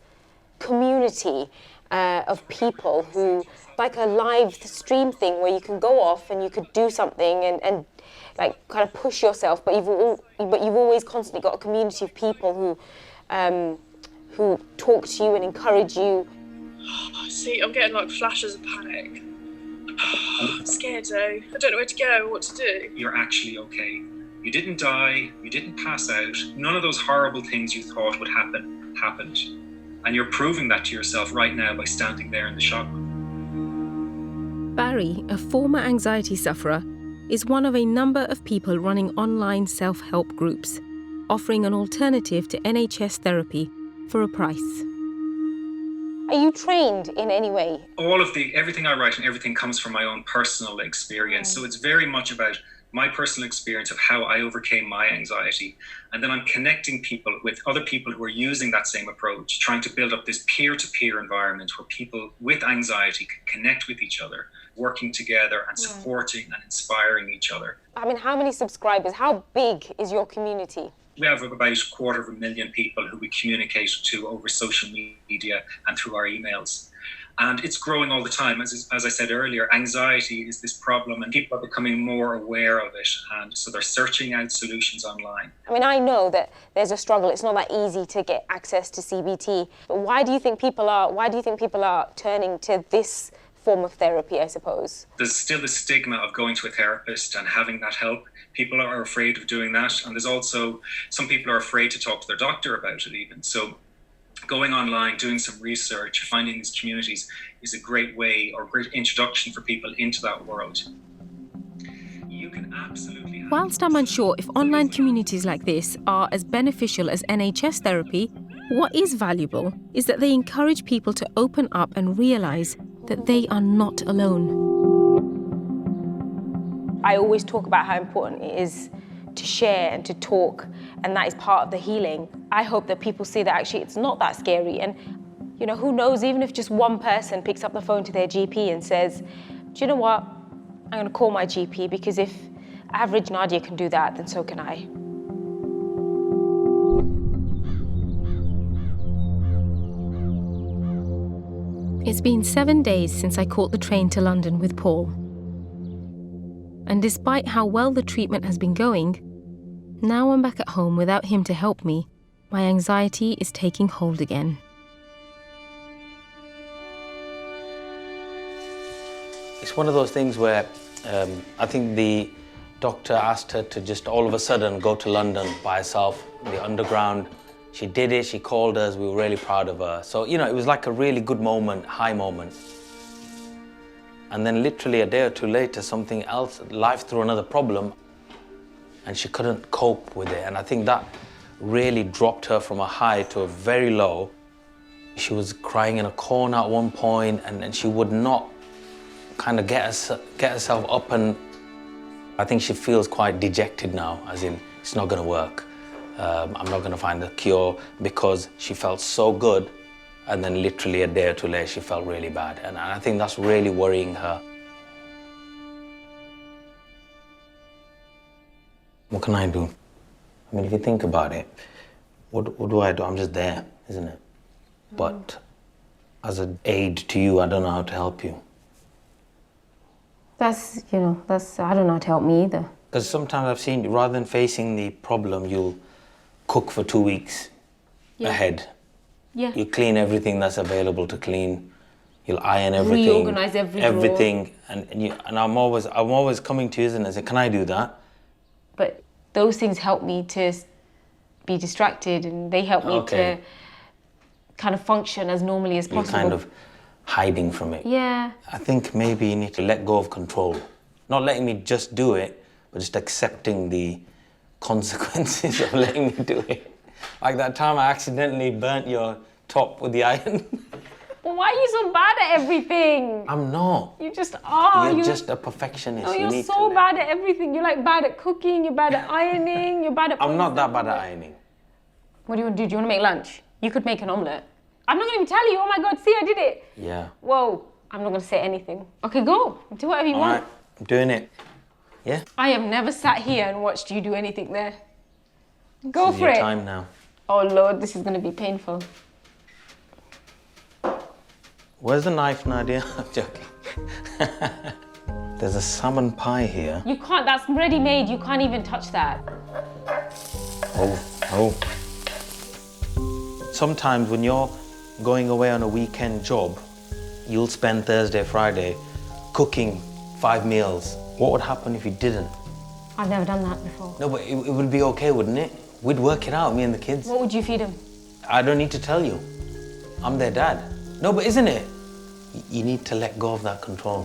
community of people who, like a live stream thing where you can go off and you could do something and like kind of push yourself, but you've always constantly got a community of people who talk to you and encourage you.
See, I'm getting like flashes of panic. I'm scared though. I don't know where to go or what to do.
You're actually okay. You didn't die, you didn't pass out. None of those horrible things you thought would happen, happened. And you're proving that to yourself right now by standing there in the shop.
Barry, a former anxiety sufferer, is one of a number of people running online self-help groups, offering an alternative to NHS therapy for a price.
Are you trained in any way?
Everything I write and everything comes from my own personal experience. So it's very much about my personal experience of how I overcame my anxiety. And then I'm connecting people with other people who are using that same approach, trying to build up this peer-to-peer environment where people with anxiety can connect with each other, working together and supporting and inspiring each other.
I mean, how many subscribers? How big is your community?
We have about 250,000 people who we communicate to over social media and through our emails. And it's growing all the time. As I said earlier, anxiety is this problem and people are becoming more aware of it. And so they're searching out solutions online.
I mean, I know that there's a struggle. It's not that easy to get access to CBT. But why do you think people are turning to this form of therapy, I suppose?
There's still the stigma of going to a therapist and having that help. People are afraid of doing that. And there's also, some people are afraid to talk to their doctor about it even. So going online, doing some research, finding these communities is a great way or great introduction for people into that world. You can absolutely...
Whilst I'm unsure if online communities like this are as beneficial as NHS therapy, what is valuable is that they encourage people to open up and realise that they are not alone.
I always talk about how important it is to share and to talk, and that is part of the healing. I hope that people see that actually it's not that scary, and you know, who knows, even if just one person picks up the phone to their GP and says, do you know what, I'm going to call my GP, because if average Nadia can do that, then so can I.
It's been 7 days since I caught the train to London with Paul. And despite how well the treatment has been going, now I'm back at home without him to help me. My anxiety is taking hold again.
It's one of those things where I think the doctor asked her to just all of a sudden go to London by herself, the underground. She did it, she called us, we were really proud of her. So, you know, it was like a really good moment, high moment. And then literally a day or two later, something else, life threw another problem, and she couldn't cope with it. And I think that really dropped her from a high to a very low. She was crying in a corner at one point, and she would not kind of get herself up, and I think she feels quite dejected now, as in it's not going to work. I'm not going to find a cure, because she felt so good, and then literally a day or two later she felt really bad, and I think that's really worrying her. What can I do? I mean, if you think about it, what do I do? I'm just there, isn't it? But as an aid to you, I don't know how to help you.
I don't know how to help me either.
Because sometimes I've seen, rather than facing the problem, you'll cook for 2 weeks ahead.
Yeah.
You clean everything that's available to clean. You'll iron everything.
Reorganize
everything, and I'm always coming to you and say, can I do that?
But those things help me to be distracted, and they help me to kind of function as normally as possible.
You're kind of hiding from it.
Yeah.
I think maybe you need to let go of control. Not letting me just do it, but just accepting the consequences of letting me do it. Like that time I accidentally burnt your top with the iron.
Well, why are you so bad at everything?
I'm not.
You just are.
You're just a perfectionist.
No, you're so bad at everything. You're like bad at cooking, you're bad at ironing, you're bad at...
I'm not that bad at ironing.
What do you want to do? Do you want to make lunch? You could make an omelette. I'm not going to even tell you. Oh my God, see, I did it.
Yeah.
Whoa, I'm not going to say anything. Okay, go. Do whatever you want.
All right, I'm doing it. Yeah?
I have never sat here and watched you do anything there. Go
This is
for
your
it.
time now.
Oh Lord, this is going to be painful.
Where's the knife, Nadia? I'm joking. There's a salmon pie here.
You can't, that's ready-made. You can't even touch that.
Oh. Sometimes when you're going away on a weekend job, you'll spend Thursday, Friday cooking 5 meals. What would happen if you didn't?
I've never done that before.
No, but it would be okay, wouldn't it? We'd work it out, me and the kids.
What would you feed them?
I don't need to tell you. I'm their dad. No, but isn't it? You need to let go of that control.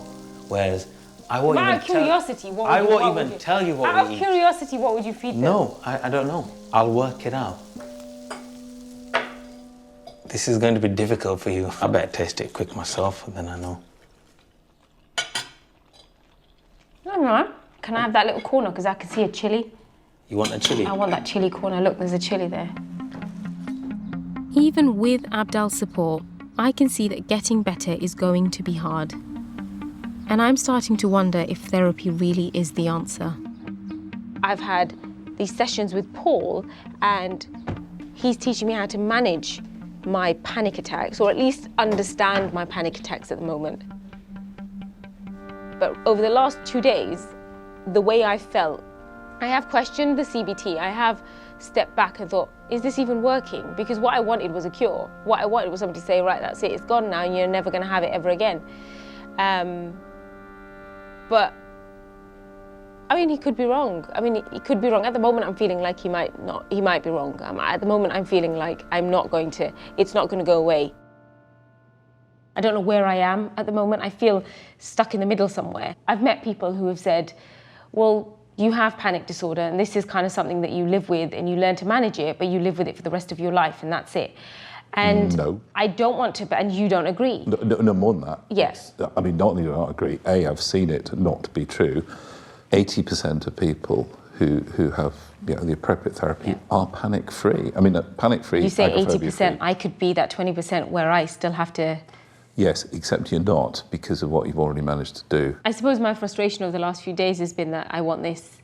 Whereas I won't even
Out of curiosity, what would
I
you
won't
what
even
would
tell you what
Out
we
of
eat.
curiosity, what would you feed them?
No, I don't know. I'll work it out. This is going to be difficult for you. I better taste it quick myself, and then I know.
No. Can I have that little corner? Because I can see a chilli.
You want a chilli?
I want that chilli corner. Look, there's a chilli there.
Even with Abdal's support, I can see that getting better is going to be hard. And I'm starting to wonder if therapy really is the answer.
I've had these sessions with Paul, and he's teaching me how to manage my panic attacks, or at least understand my panic attacks at the moment. But over the last 2 days, the way I felt, I have questioned the CBT. I have stepped back and thought, is this even working? Because what I wanted was a cure. What I wanted was somebody to say, right, that's it, it's gone now, and you're never going to have it ever again. But I mean, he could be wrong. I mean, he could be wrong. At the moment, I'm feeling like he might be wrong. At the moment, I'm feeling like it's not going to go away. I don't know where I am at the moment. I feel stuck in the middle somewhere. I've met people who have said, well, you have panic disorder, and this is kind of something that you live with, and you learn to manage it, but you live with it for the rest of your life, and that's it. And
no.
I don't want to, and you don't agree.
No, more than that.
Yes.
I mean, not only do I not agree, I've seen it not be true. 80% of people who have the appropriate therapy are panic-free. I mean, panic-free.
You say 80%, I could be that 20% where I still have to...
Yes, except you're not, because of what you've already managed to do.
I suppose my frustration over the last few days has been that I want this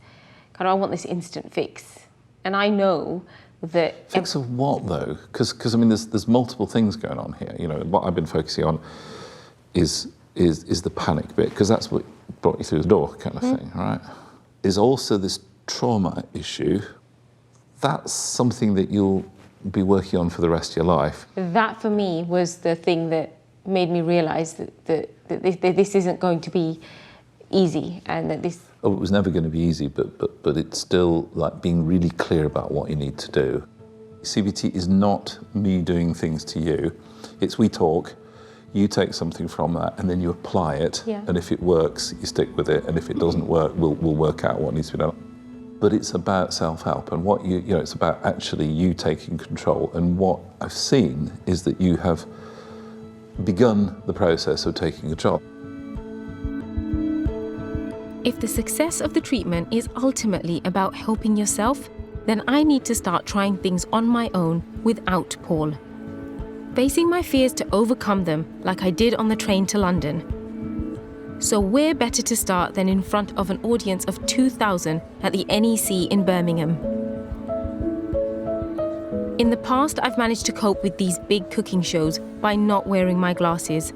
instant fix. And I know that...
Fix of what, though? Because I mean, there's multiple things going on here. You know, what I've been focusing on is the panic bit, because that's what brought you through the door, kind of thing, right? Is also this trauma issue. That's something that you'll be working on for the rest of your life.
That, for me, was the thing that made me realise that this isn't going to be easy, and that this...
Oh, it was never going to be easy, but it's still like being really clear about what you need to do. CBT is not me doing things to you. It's we talk, you take something from that, and then you apply it.
Yeah.
And if it works, you stick with it. And if it doesn't work, we'll work out what needs to be done. But it's about self-help, and what it's about actually you taking control. And what I've seen is that you have begun the process of taking control.
If the success of the treatment is ultimately about helping yourself, then I need to start trying things on my own without Paul. Facing my fears to overcome them like I did on the train to London. So where better to start than in front of an audience of 2,000 at the NEC in Birmingham? In the past, I've managed to cope with these big cooking shows by not wearing my glasses.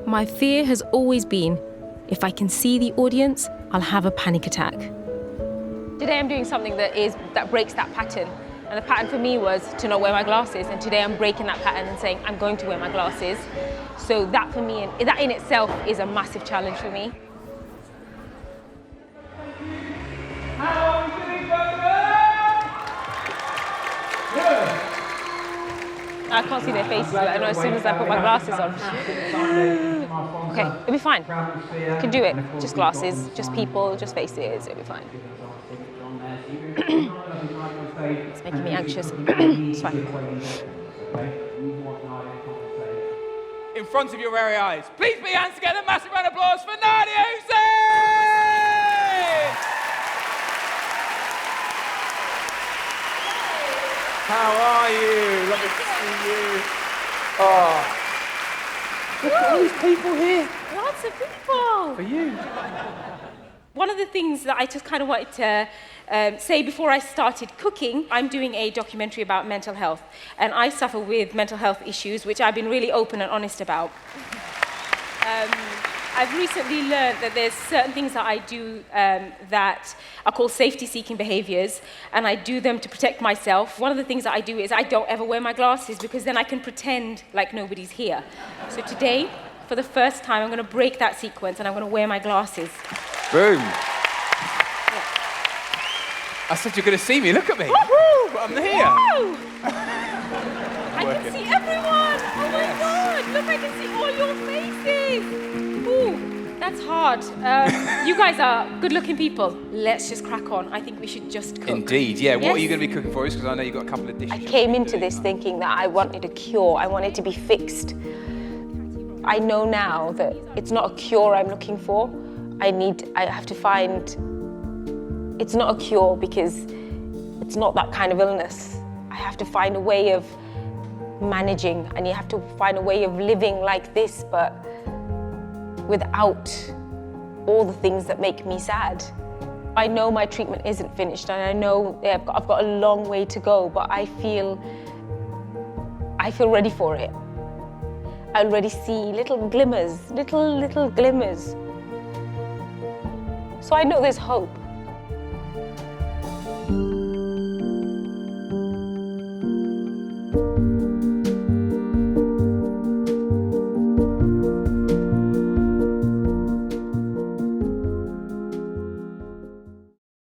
My fear has always been, if I can see the audience, I'll have a panic attack.
Today I'm doing something that breaks that pattern. And the pattern for me was to not wear my glasses. And today I'm breaking that pattern and saying, I'm going to wear my glasses. So that for me, that in itself is a massive challenge for me. I can't see their faces, but I know as soon as I put my glasses on. Okay, it'll be fine. I can do it. Just glasses, just people, just faces, it'll be fine. It's making me anxious. It's fine.
In front of your very eyes, please put your hands together, massive round of applause for Nadiya Hussain! How are you? Lovely to see you. Oh. Look at all these people here.
Lots of people.
For you.
One of the things that I just kind of wanted to say before I started cooking, I'm doing a documentary about mental health, and I suffer with mental health issues, which I've been really open and honest about. I've recently learned that there's certain things that I do that are called safety-seeking behaviors, and I do them to protect myself. One of the things that I do is I don't ever wear my glasses because then I can pretend like nobody's here. So today, for the first time, I'm going to break that sequence and I'm going to wear my glasses.
Boom. Yeah. I said you're going to see me. Look at me.
Woohoo!
But I'm here.
Woo! I can see everyone. Oh my God! Look, I can see all your faces. Ooh, that's hard. You guys are good-looking people. Let's just crack on. I think we should just cook.
Indeed, yeah.
Yes?
What are you going to be cooking for us? Because I know you've got a couple of dishes.
I came into this thinking that I wanted a cure. I wanted to be fixed. I know now that it's not a cure I'm looking for. I have to find, it's not a cure because it's not that kind of illness. I have to find a way of managing, and you have to find a way of living like this, but without all the things that make me sad. I know my treatment isn't finished, and I know I've got a long way to go, but I feel ready for it. I already see little glimmers, little glimmers. So I know there's hope.